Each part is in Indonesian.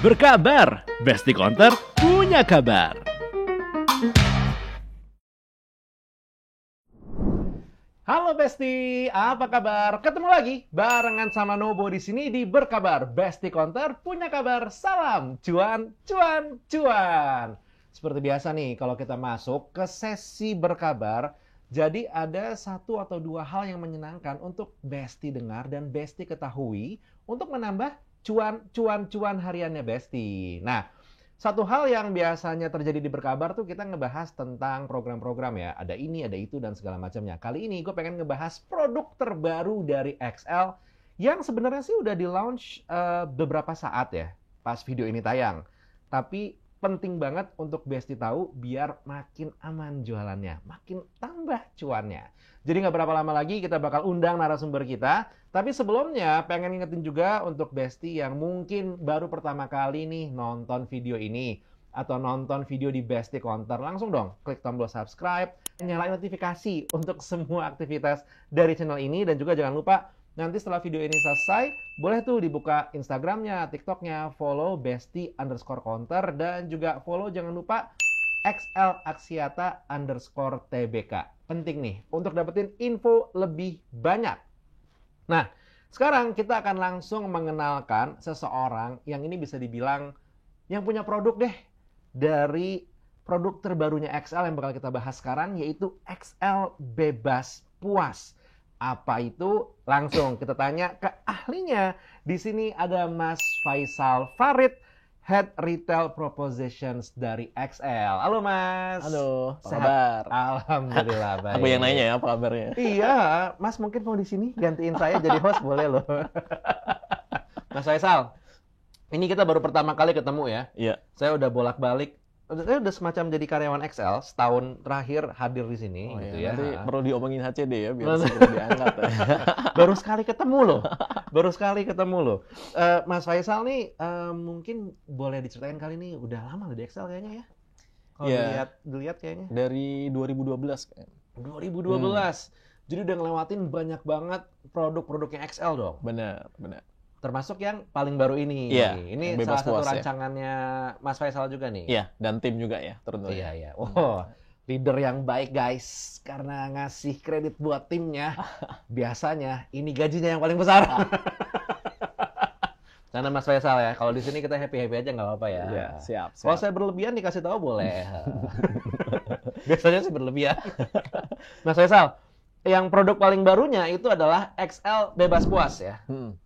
Berkabar, Besti Counter punya kabar. Halo Besti, apa kabar? Ketemu lagi barengan sama Nobo di sini di Berkabar. Besti Counter punya kabar. Salam cuan, cuan, cuan. Seperti biasa nih, kalau kita masuk ke sesi berkabar, jadi ada satu atau dua hal yang menyenangkan untuk Besti dengar dan Besti ketahui untuk menambah cuan, cuan, cuan hariannya Besti. Nah, satu hal yang biasanya terjadi di Berkabar tuh kita ngebahas tentang program-program ya. Ada ini, ada itu, dan segala macamnya. Kali ini gue pengen ngebahas produk terbaru dari XL yang sebenarnya sih udah di-launch beberapa saat ya pas video ini tayang. Tapi penting banget untuk Besti tahu biar makin aman jualannya, makin tambah cuannya. Jadi nggak berapa lama lagi kita bakal undang narasumber kita. Tapi sebelumnya pengen ingetin juga untuk Besti yang mungkin baru pertama kali nih nonton video ini atau nonton video di Besti Counter, langsung dong klik tombol subscribe, nyalain notifikasi untuk semua aktivitas dari channel ini, dan juga jangan lupa nanti setelah video ini selesai boleh tuh dibuka Instagramnya, TikToknya, follow Besti_Counter, dan juga follow jangan lupa XL Aksiata _TBK. Penting nih untuk dapetin info lebih banyak. Nah, sekarang kita akan langsung mengenalkan seseorang yang ini bisa dibilang yang punya produk deh dari produk terbarunya XL yang bakal kita bahas sekarang, yaitu XL Bebas Puas. Apa itu? Langsung kita tanya ke ahlinya. Di sini ada Mas Faisal Farid, Head Retail Propositions dari XL. Halo Mas. Halo, apa Sehat? kabar? Alhamdulillah baik. Aku yang nanya ya, apa kabarnya? Iya, Mas mungkin mau di sini gantiin saya jadi host boleh loh. Mas Faisal, ini kita baru pertama kali ketemu ya. Iya. Saya udah bolak-balik. Saya udah semacam jadi karyawan XL, setahun terakhir hadir di sini Oh, gitu iya. ya. Nanti perlu diomongin HCD ya, biar segera diangkat. Ya. Baru sekali ketemu loh. Baru sekali ketemu loh. Mas Faisal nih mungkin boleh diceritain kali ini udah lama loh di XL kayaknya ya. Kalau Iya. dilihat kayaknya. Dari 2012 kayaknya. 2012. Jadi udah ngelewatin banyak banget produk-produknya XL dong. Benar, benar. Termasuk yang paling baru ini. Iya, Ini yang salah Bebas satu Puas, ya. rancangannya Mas Faisal juga nih. Iya, dan tim juga ya, tentunya. Iya, iya. Oh, leader yang baik guys. Karena ngasih kredit buat timnya. Biasanya ini gajinya yang paling besar. Karena Mas Faisal ya, kalau di sini kita happy-happy aja nggak apa-apa ya. Iya, siap. Kalau saya berlebihan dikasih tahu boleh. Biasanya sih berlebihan. Mas Faisal, yang produk paling barunya itu adalah XL Bebas Puas ya.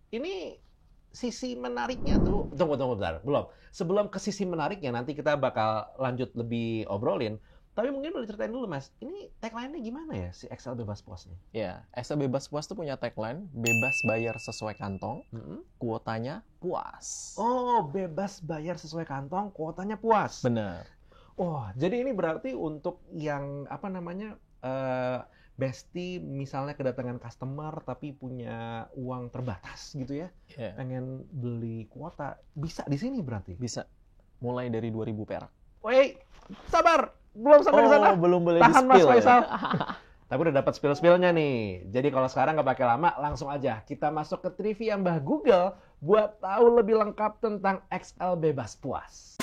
Ini sisi menariknya tuh, tunggu bentar, belum. Sebelum ke sisi menariknya, nanti kita bakal lanjut lebih obrolin. Tapi mungkin boleh ceritain dulu Mas, ini tagline-nya gimana ya si XL Bebas Puas nih? Ya, XL Bebas Puas tuh punya tagline, bebas bayar sesuai kantong, kuotanya puas. Oh, bebas bayar sesuai kantong, kuotanya puas. Benar. Oh, jadi ini berarti untuk yang apa namanya Besti misalnya kedatangan customer tapi punya uang terbatas gitu ya, Iya. pengen beli kuota, bisa di sini berarti? Bisa. Mulai dari 2.000 perak. Woi, sabar, belum sampai di sana. Belum boleh Tahan Mas di-spill ya. Faisal. Tapi udah dapat spill-spillnya nih. Jadi kalau sekarang nggak pakai lama, langsung aja kita masuk ke trivia Mbah Google buat tahu lebih lengkap tentang XL Bebas Puas.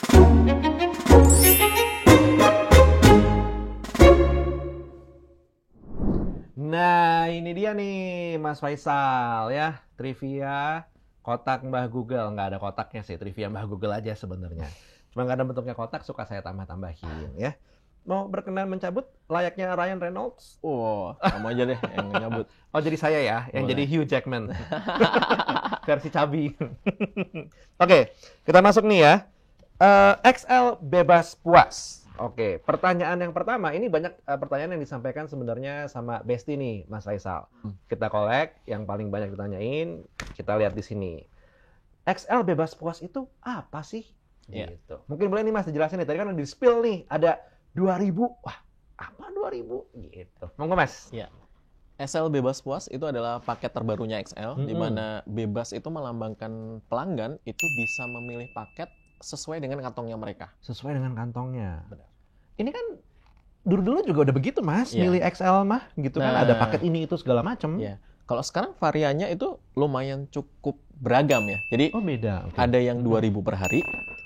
Nah, ini dia nih Mas Faisal ya, trivia kotak Mbah Google. Nggak ada kotaknya sih, trivia Mbah Google aja sebenarnya. Cuma nggak ada bentuknya kotak, suka saya tambah-tambahin ya. Mau berkenan mencabut layaknya Ryan Reynolds? Oh, kamu aja deh yang nyabut. Oh, jadi saya ya, yang Boleh. jadi Hugh Jackman. Versi cabi. Oke, kita masuk nih ya. XL Bebas Puas. Oke, pertanyaan yang pertama, ini banyak pertanyaan yang disampaikan sebenarnya sama Besti nih, Mas Faisal. Kita kolek, yang paling banyak ditanyain, kita lihat di sini. XL Bebas Puas itu apa sih? Iya. Gitu. Mungkin boleh nih Mas dijelasin nih, tadi kan udah di-spill nih, ada 2.000. Wah, apa 2.000? Gitu. Monggo Mas. Ya. XL Bebas Puas itu adalah paket terbarunya XL, di mana bebas itu melambangkan pelanggan itu bisa memilih paket sesuai dengan kantongnya mereka. Sesuai dengan kantongnya. Benar. Ini kan dulu juga udah begitu Mas, Iya. milih XL mah gitu kan, Nah. ada paket ini itu segala macam. Ya. Kalau sekarang variannya itu lumayan cukup beragam ya. Jadi Oh beda. Oke. ada yang 2.000 per hari,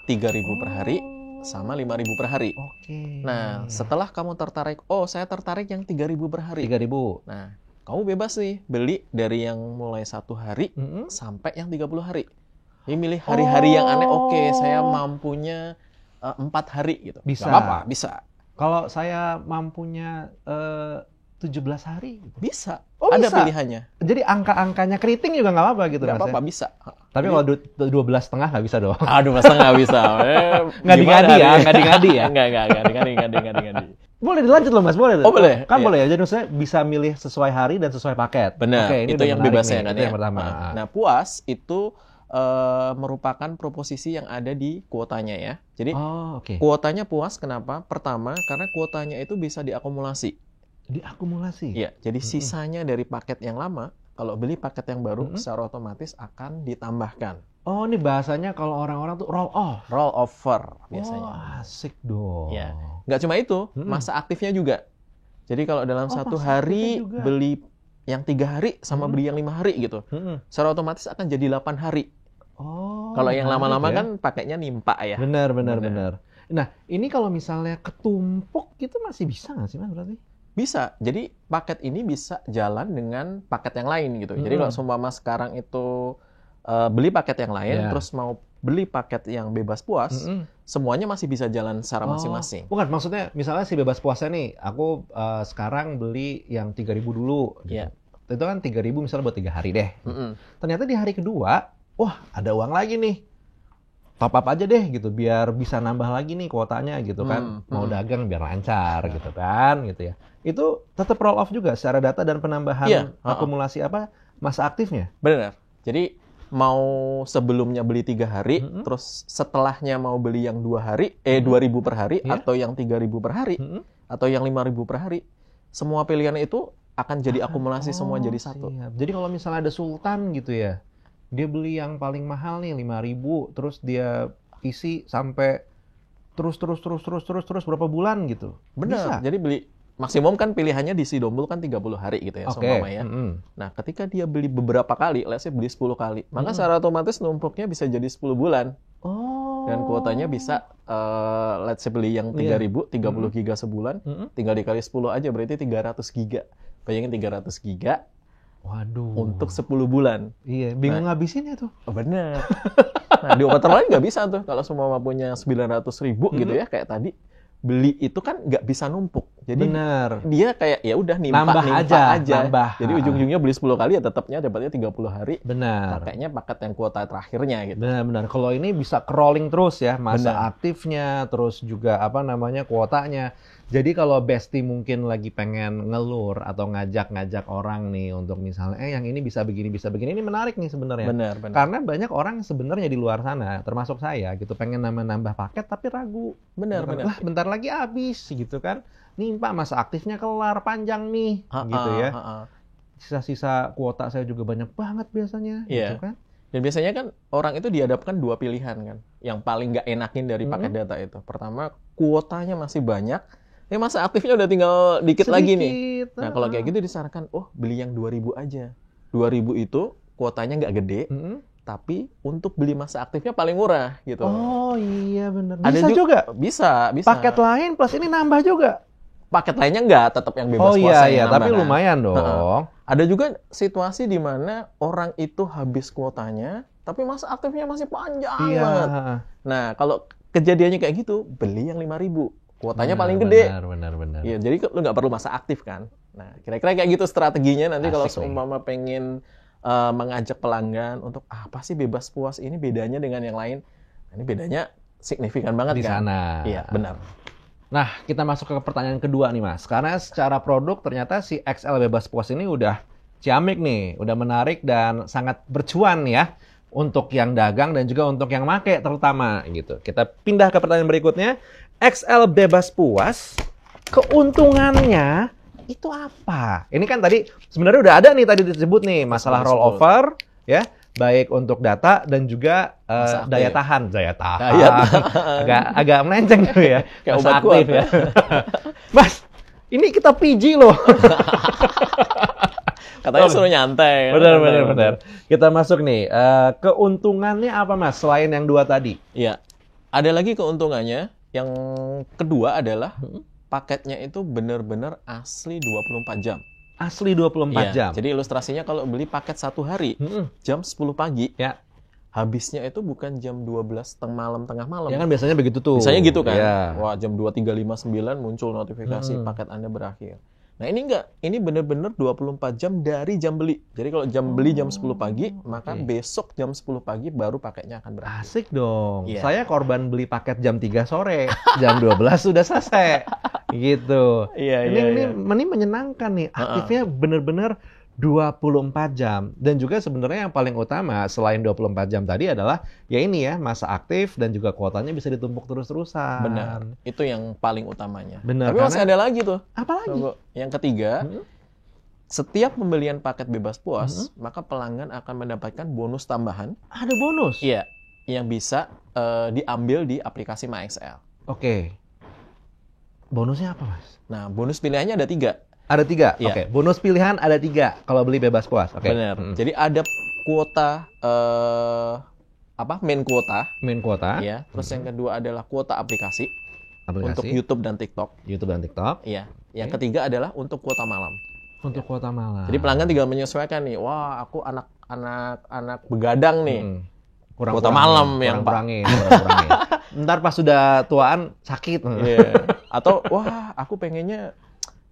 3.000 per hari sama 5.000 per hari. Oke. Nah, setelah kamu tertarik, oh saya tertarik yang 3.000 per hari. 3.000. Nah, kamu bebas nih beli dari yang mulai 1 hari Mm-mm. sampai yang 30 hari. Ini milih hari-hari yang aneh, oke saya mampunya 4 hari gitu. Bisa. Nggak apa-apa, bisa. Kalau saya mampunya 17 hari. Bisa. Oh, Ada bisa? pilihannya. Jadi angka-angkanya keriting juga nggak apa-apa gitu Nggak Mas, ya? apa-apa, bisa. Tapi kalau 12,5 nggak bisa dong. Aduh, masa nggak bisa? Ngadi-ngadi ya, ngadi-ngadi ya. Enggak, ngadi-ngadi. Boleh dilanjut loh Mas, boleh. Oh, boleh? Kan Iya. boleh ya. Jadi maksudnya bisa milih sesuai hari dan sesuai paket. Benar, Oke, ini itu udah yang menarik bebasnya nih. kan Itu ya. yang pertama. Nah, puas itu merupakan proposisi yang ada di kuotanya ya. Jadi Oh, oke. kuotanya puas kenapa? Pertama, karena kuotanya itu bisa diakumulasi. Diakumulasi. Iya, jadi sisanya dari paket yang lama, kalau beli paket yang baru, Mm-mm. secara otomatis akan ditambahkan. Oh, ini bahasanya kalau orang-orang tuh roll off. Roll over biasanya. Oh, asik dong. Iya. Nggak cuma itu, masa aktifnya juga. Jadi kalau dalam Oh, satu masa hari aktifnya juga. beli yang 3 hari sama beli yang 5 hari gitu, Mm-mm. secara otomatis akan jadi 8 hari. Oh, Kalau yang menarik lama-lama ya. kan pakainya nimpa ya. Benar. Nah, ini kalau misalnya ketumpuk gitu masih bisa nggak sih Mas berarti? Bisa. Jadi paket ini bisa jalan dengan paket yang lain gitu. Jadi kalau seumpama sekarang itu beli paket yang lain, Yeah. terus mau beli paket yang bebas puas, Mm-mm. semuanya masih bisa jalan secara masing-masing. Bukan, maksudnya misalnya si bebas puasa nih, aku sekarang beli yang 3.000 dulu. Gitu. Iya. Itu kan 3.000 misalnya buat 3 hari deh. Mm-mm. Ternyata di hari kedua, wah ada uang lagi nih. Top up aja deh gitu, biar bisa nambah lagi nih kuotanya gitu kan. Mau dagang biar lancar gitu kan, gitu ya. Itu tetap roll off juga secara data dan penambahan Iya, akumulasi masa aktifnya. Benar. Jadi mau sebelumnya beli 3 hari, terus setelahnya mau beli yang 2 hari, 2.000 per hari, Iya. atau yang 3.000 per hari, atau yang 5.000 per hari, semua pilihan itu akan jadi akumulasi semua jadi satu. Siap. Jadi kalau misalnya ada sultan gitu ya, dia beli yang paling mahal nih 5.000, terus dia isi sampai terus berapa bulan gitu. Bisa. Benar. Jadi beli maksimum kan pilihannya di Sidombul kan 30 hari gitu ya, Oke. seumpama ya. Nah, ketika dia beli beberapa kali, let's say beli 10 kali, maka secara otomatis numpuknya bisa jadi 10 bulan. Oh. Dan kuotanya bisa let's say beli yang 3.000, 30 giga sebulan, tinggal dikali 10 aja berarti 300 giga. Bayangin 300 giga Waduh. untuk 10 bulan. Iya, bingung ngabisinnya tuh. Oh, bener. Nah, di obat lain nggak bisa tuh. Kalau semua punya 900.000 gitu ya, kayak tadi. Beli itu kan nggak bisa numpuk. Jadi Bener. dia kayak ya udah Nambah aja. Nambah. Jadi ujung-ujungnya beli 10 kali ya tetapnya dapatnya 30 hari. Benar. Pakainya paket yang kuota terakhirnya gitu. Benar. Kalau ini bisa crawling terus ya, masa Benar. aktifnya, terus juga kuotanya. Jadi kalau Besti mungkin lagi pengen ngelur atau ngajak-ngajak orang nih untuk misalnya, yang ini bisa begini, ini menarik nih sebenarnya. Benar. Karena banyak orang sebenarnya di luar sana, termasuk saya gitu, pengen nambah paket tapi ragu. Benar. Lah, bentar lagi habis gitu kan. Nih Pak, masa aktifnya kelar, panjang nih, gitu ya. Sisa-sisa kuota saya juga banyak banget biasanya, Iya. gitu kan. Dan biasanya kan orang itu dihadapkan 2 pilihan kan. Yang paling nggak enakin dari paket data itu. Pertama, kuotanya masih banyak. Masa aktifnya udah tinggal dikit lagi nih. Nah, kalau kayak gitu disarankan, beli yang 2.000 aja. 2.000 itu kuotanya nggak gede, tapi untuk beli masa aktifnya paling murah gitu. Oh iya benar. Ada Bisa juga. Bisa. Paket lain plus ini nambah juga. Paket lainnya nggak, tetap yang bebas Oh puasa iya, yang tapi nambah, kan. lumayan dong. Ada juga situasi di mana orang itu habis kuotanya, tapi masa aktifnya masih panjang Iya. banget. Nah, kalau kejadiannya kayak gitu, beli yang 5.000. Kuotanya paling gede. Benar. Iya, jadi lu nggak perlu masa aktif kan. Nah, kira-kira kayak gitu strateginya nanti kalau Asik nih. seumpama pengen mengajak pelanggan untuk apa sih bebas puas ini bedanya dengan yang lain. Nah, ini bedanya signifikan banget Di kan. sana. Iya, benar. Nah, kita masuk ke pertanyaan kedua nih Mas. Karena secara produk ternyata si XL Bebas Puas ini udah ciamik nih, udah menarik dan sangat bercuan ya untuk yang dagang dan juga untuk yang make terutama gitu. Kita pindah ke pertanyaan berikutnya. XL Bebas Puas, keuntungannya itu apa? Ini kan tadi sebenarnya udah ada nih tadi disebut nih masalah rollover ya, baik untuk data dan juga daya tahan. Agak melenceng tuh ya. Kayak Masa obat aktif kuat ya. Mas, ini kita PG loh. Katanya suruh nyantai. Benar. Kita masuk nih. Keuntungannya apa Mas selain yang dua tadi? Iya. Ada lagi keuntungannya. Yang kedua adalah paketnya itu benar-benar asli 24 jam. Asli 24 jam. Jadi ilustrasinya kalau beli paket 1 hari, jam 10 pagi, ya, habisnya itu bukan jam 12 tengah malam. Ya kan biasanya begitu tuh. Biasanya gitu kan. Ya. Wah, jam 23.59 muncul notifikasi paket Anda berakhir. Nah, ini enggak. Ini benar-benar 24 jam dari jam beli. Jadi kalau jam beli jam 10 pagi, maka besok jam 10 pagi baru paketnya akan berakhir. Asik dong. Iya. Saya korban beli paket jam 3 sore. Jam 12 sudah selesai. Gitu. Ini menyenangkan nih. Aktifnya benar-benar 24 jam. Dan juga sebenarnya yang paling utama selain 24 jam tadi adalah ya ini ya, masa aktif dan juga kuotanya bisa ditumpuk terus-terusan. Benar. Itu yang paling utamanya. Benar. Tapi masih ada lagi tuh. Apa lagi? Yang ketiga, setiap pembelian paket bebas puas, maka pelanggan akan mendapatkan bonus tambahan. Ada bonus? Iya. Yang bisa diambil di aplikasi MyXL. Oke. Bonusnya apa, Mas? Nah, bonus pilihannya ada 3. Ada 3? Iya. Oke. Bonus pilihan ada 3 kalau beli bebas puas. Oke. Benar. Jadi ada kuota main kuota. Main kuota. Iya. Terus yang kedua adalah kuota aplikasi. Untuk YouTube dan TikTok. YouTube dan TikTok. Iya. Yang ketiga adalah untuk kuota malam. Untuk kuota malam. Jadi pelanggan tinggal menyesuaikan nih. Wah, aku anak begadang nih. Kuota malam yang kurangin. Ntar pas sudah tuaan sakit. Iya. Atau wah, aku pengennya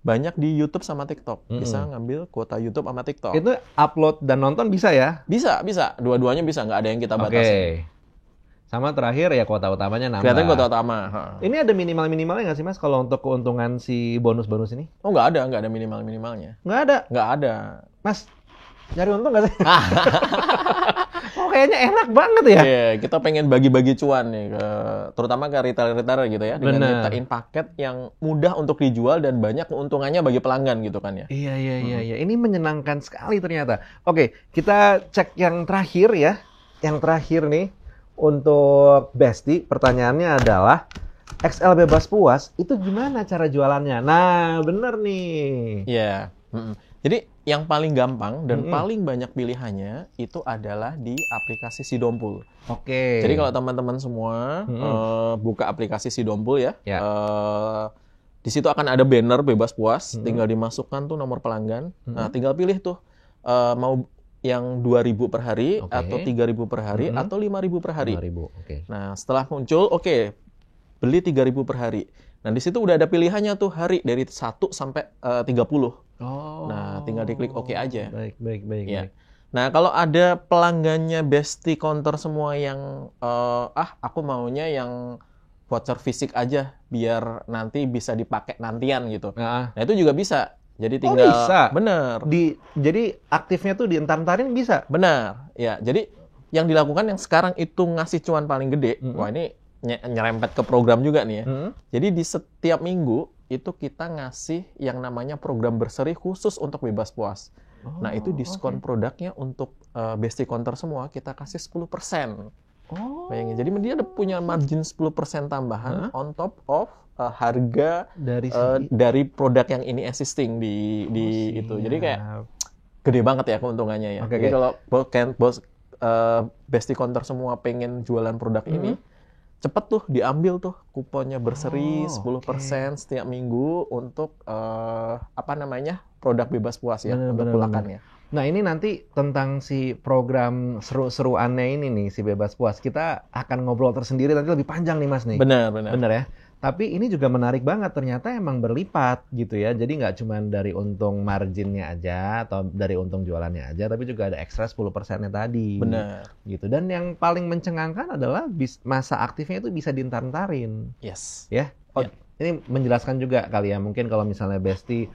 banyak di YouTube sama TikTok. Bisa ngambil kuota YouTube sama TikTok. Itu upload dan nonton bisa ya? Bisa. Dua-duanya bisa. Nggak ada yang kita batasi. Oke. Sama terakhir ya kuota utamanya nambah. Kelihatan kuota utama. Ini ada minimalnya nggak sih, Mas, kalau untuk keuntungan si bonus-bonus ini? Oh, nggak ada minimalnya. Nggak ada? Nggak ada. Mas, nyari untung nggak sih? Oh, kayaknya enak banget ya? Iya, kita pengen bagi-bagi cuan nih, terutama ke retailer-retailer gitu ya. Dengan nyiptain paket yang mudah untuk dijual dan banyak keuntungannya bagi pelanggan gitu kan ya. Iya. Ini menyenangkan sekali ternyata. Oke, kita cek yang terakhir ya. Yang terakhir nih, untuk Besti, pertanyaannya adalah, XL bebas puas, itu gimana cara jualannya? Nah, bener nih. Iya. Jadi yang paling gampang dan paling banyak pilihannya itu adalah di aplikasi Sidompul. Oke. Jadi kalau teman-teman semua buka aplikasi Sidompul ya, di situ akan ada banner bebas puas, tinggal dimasukkan tuh nomor pelanggan. Nah, tinggal pilih tuh mau yang 2.000 per hari atau 3.000 per hari atau 5.000 per hari. 5.000. Oke. Nah, setelah muncul, beli 3.000 per hari. Nah, di situ udah ada pilihannya tuh hari dari 1 sampai 30. Oh. Nah, tinggal diklik oke aja. Baik. Ya. Nah, kalau ada pelanggannya Besti Counter semua yang aku maunya yang voucher fisik aja biar nanti bisa dipakai nantian gitu. Nah, itu juga bisa. Jadi tinggal bisa. Bener. Jadi aktifnya tuh dientar-entarin bisa. Benar. Ya, jadi yang dilakukan yang sekarang itu ngasih cuan paling gede. Wah, ini nyerempet ke program juga nih ya. Jadi di setiap minggu itu kita ngasih yang namanya program berseri khusus untuk bebas puas. Nah, itu diskon produknya untuk Besti Counter semua kita kasih 10%. Bayangin. Jadi dia ada punya margin 10% tambahan on top of harga dari produk yang ini existing di itu. Jadi kayak gede banget ya keuntungannya ya. Jadi kalau Besti Counter semua pengen jualan produk ini, cepet tuh diambil tuh kuponnya berseri 10% setiap minggu untuk produk bebas puas ya, untuk pulakannya. Nah, ini nanti tentang si program seru-seruannya ini nih, si bebas puas. Kita akan ngobrol tersendiri nanti lebih panjang nih, Mas nih. Bener ya. Tapi ini juga menarik banget, ternyata emang berlipat gitu ya. Jadi nggak cuma dari untung marginnya aja atau dari untung jualannya aja, tapi juga ada ekstra 10%-nya tadi. Benar. Gitu. Dan yang paling mencengangkan adalah masa aktifnya itu bisa diintar-intarin. Yes. Ya. Ini menjelaskan juga kali ya, mungkin kalau misalnya Besti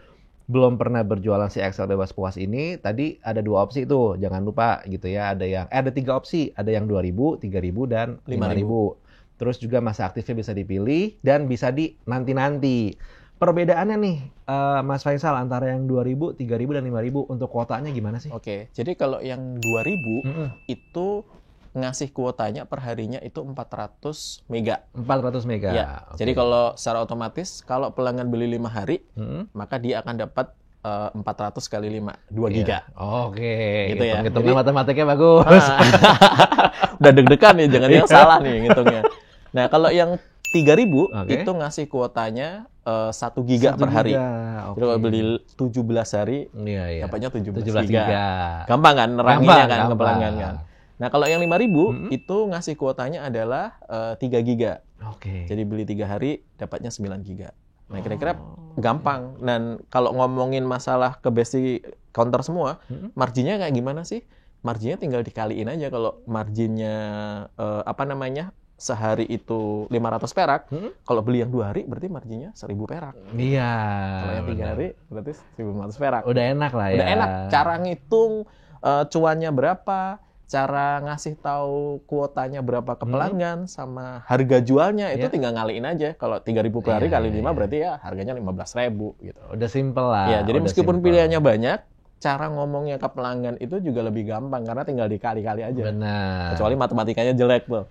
belum pernah berjualan si XL bebas puas ini, tadi ada 2 opsi tuh, jangan lupa gitu ya. Ada 3 opsi, ada yang 2.000, 3.000 dan 5.000. Terus juga masa aktifnya bisa dipilih dan bisa di nanti-nanti. Perbedaannya nih, Mas Faisal, antara yang 2.000, 3.000 dan 5.000 untuk kuotanya gimana sih? Oke, jadi kalau yang 2.000 itu ngasih kuotanya per harinya itu 400 mega. 400 mega. Ya. Jadi kalau secara otomatis kalau pelanggan beli 5 hari, maka dia akan dapat 400 kali 5, 2 giga. Oke. Gitu ya. Hitungnya matematikanya bagus. Udah deg-degan nih, jangan yang salah nih ngitungnya. Nah, kalau yang 3.000 Oke. itu ngasih kuotanya 1 giga 1 per hari. giga, Jadi kalau beli 17 hari, Iya, iya. dapatnya 17 17 giga. giga. Gampang kan neranginnya kan ke Gampang. pelanggan kan. Nah, kalau yang 5.000 Mm-mm. itu ngasih kuotanya adalah 3 giga. Oke. Jadi beli 3 hari dapatnya 9 giga. Nah, kira-kira Oh. gampang. Dan kalau ngomongin masalah ke Besti counter semua, Mm-mm. marginnya kayak gimana sih? Marginnya tinggal dikaliin aja. Kalau marginnya sehari itu 500 perak, Mm-mm. kalau beli yang 2 hari berarti marginnya 1.000 perak. Iya. Kalau yang 3 benar. hari berarti 1.500 perak. Udah enak lah ya. Udah enak. Cara ngitung cuannya berapa, cara ngasih tahu kuotanya berapa ke pelanggan, sama harga jualnya itu Iya. tinggal ngaliin aja. Kalau 3.000 per hari Iya, kali 5 iya. berarti ya harganya 15.000 gitu. Udah simple lah. Ya, jadi udah meskipun simple. pilihannya banyak, cara ngomongnya ke pelanggan itu juga lebih gampang karena tinggal dikali-kali aja. Benar. Kecuali matematikanya jelek tuh.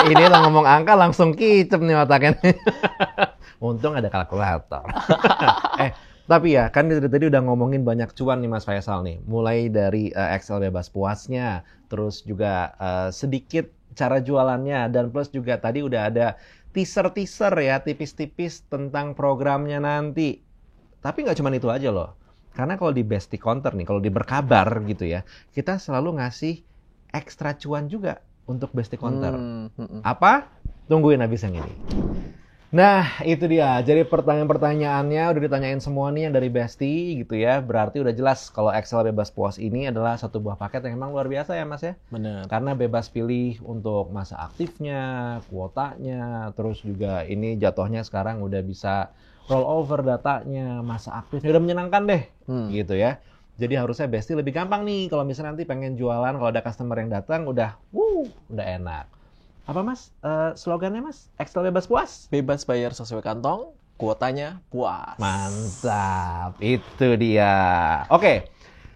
Ini lah ngomong angka langsung kicep nih otaknya. Untung ada kalkulator. Tapi ya, kan dari tadi udah ngomongin banyak cuan nih Mas Faisal nih. Mulai dari Excel bebas puasnya, terus juga sedikit cara jualannya, dan plus juga tadi udah ada teaser-teaser ya, tipis-tipis tentang programnya nanti. Tapi nggak cuma itu aja loh. Karena kalau di Besti Counter nih, kalau di Berkabar gitu ya, kita selalu ngasih ekstra cuan juga untuk Besti Counter. Apa? Tungguin habis yang ini. Nah, itu dia. Jadi pertanyaan-pertanyaannya udah ditanyain semua nih yang dari Besti gitu ya. Berarti udah jelas kalau Excel bebas puas ini adalah satu buah paket yang emang luar biasa ya Mas ya. Benar. Karena bebas pilih untuk masa aktifnya, kuotanya, terus juga ini jatuhnya sekarang udah bisa roll over datanya, masa aktifnya udah menyenangkan deh. Gitu ya. Jadi harusnya Besti lebih gampang nih kalau misalnya nanti pengen jualan, kalau ada customer yang datang udah enak. Apa Mas? Slogannya Mas? Excel bebas puas? Bebas bayar sesuai kantong, kuotanya puas. Mantap, itu dia. Oke,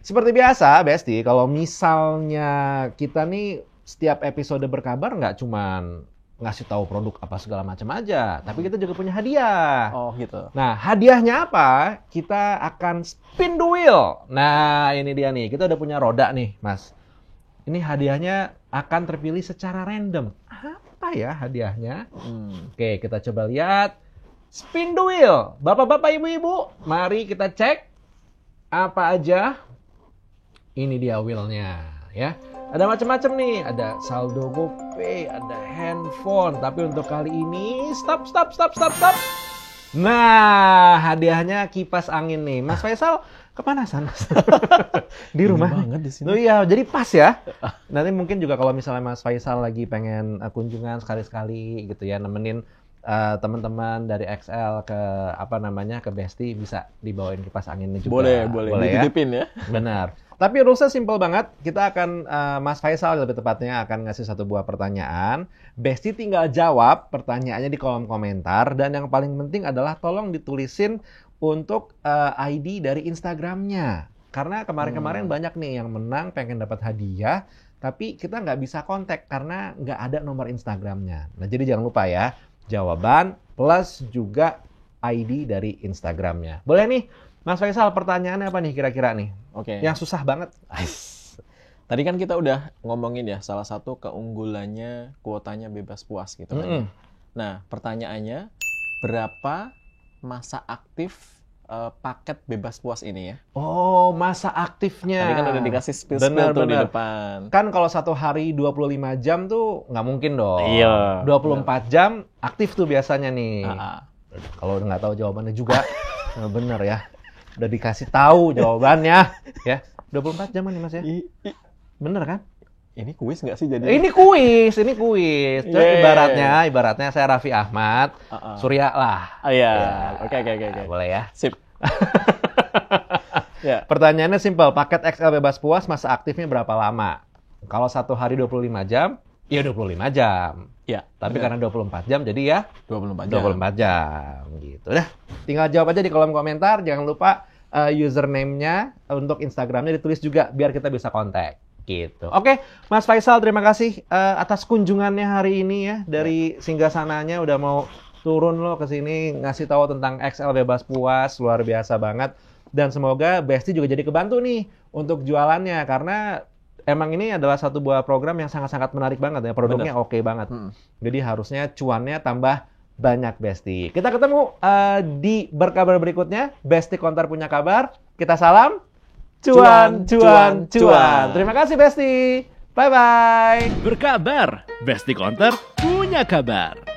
seperti biasa Besti, kalau misalnya kita nih setiap episode Berkabar nggak cuman ngasih tahu produk apa segala macam aja, tapi kita juga punya hadiah. Oh gitu. Nah, hadiahnya apa? Kita akan spin the wheel. Nah, ini dia nih, kita udah punya roda nih Mas. Ini hadiahnya akan terpilih secara random. Apa ya hadiahnya? Oke, kita coba lihat. Spin the wheel. Bapak-bapak, ibu-ibu, mari kita cek apa aja. Ini dia wheelnya, ya. Ada macam-macam nih. Ada saldo GoPay, ada handphone. Tapi untuk kali ini, stop. Nah, hadiahnya kipas angin nih. Mas Faisal, kepanasan Mas? Di rumah. Dingin banget di sini. Oh iya, jadi pas ya. Nanti mungkin juga kalau misalnya Mas Faisal lagi pengen kunjungan sekali-sekali gitu ya, nemenin teman-teman dari XL ke ke Besti, bisa dibawain kipas anginnya juga. Boleh ya. dititipin ya. Benar. Tapi rulesnya simple banget. Kita akan, Mas Faisal lebih tepatnya akan ngasih satu buah pertanyaan. Besti tinggal jawab pertanyaannya di kolom komentar. Dan yang paling penting adalah tolong ditulisin untuk ID dari Instagramnya. Karena kemarin-kemarin banyak nih yang menang pengen dapat hadiah. Tapi kita nggak bisa kontak karena nggak ada nomor Instagramnya. Nah jadi jangan lupa ya. Jawaban plus juga ID dari Instagramnya. Boleh nih. Mas Faisal, pertanyaannya apa nih kira-kira nih? Oke. Yang susah banget. Tadi kan kita udah ngomongin ya salah satu keunggulannya kuotanya bebas puas gitu kan. Nah, pertanyaannya berapa masa aktif paket bebas puas ini ya? Oh, masa aktifnya. Tadi kan udah dikasih spill tuh di depan. Kan kalau satu hari 25 jam tuh nggak mungkin dong. Iya. 24 jam aktif tuh biasanya nih. Ah. Kalau nggak tahu jawabannya juga, bener ya. Udah dikasih tahu jawabannya, ya. 24 jam nih Mas ya. Bener kan? Ini kuis nggak sih jadi? Ini kuis. Jadi Yeah. ibaratnya saya Raffi Ahmad, Surya lah. Oh iya. Oke. Boleh ya. Sip. Ya. Pertanyaannya simpel, paket XL bebas puas masa aktifnya berapa lama? Kalau satu hari 25 jam, ya 25 jam. Ya. Tapi karena 24 jam, jadi ya 24 jam. 24 jam. Gitu. Dah, tinggal jawab aja di kolom komentar. Jangan lupa username-nya untuk Instagramnya ditulis juga, biar kita bisa kontak. Gitu. Oke, Mas Faisal, terima kasih atas kunjungannya hari ini ya. Dari singgasananya udah mau turun lo ke sini ngasih tahu tentang XL bebas puas, luar biasa banget. Dan semoga Besti juga jadi kebantu nih untuk jualannya, karena emang ini adalah satu buah program yang sangat-sangat menarik banget ya. Produknya oke banget. Jadi harusnya cuannya tambah banyak, Besti. Kita ketemu di berkabar berikutnya. Besti Konter punya kabar. Kita salam. Cuan, cuan, cuan. Terima kasih, Besti. Bye-bye. Berkabar, Besti Konter punya kabar.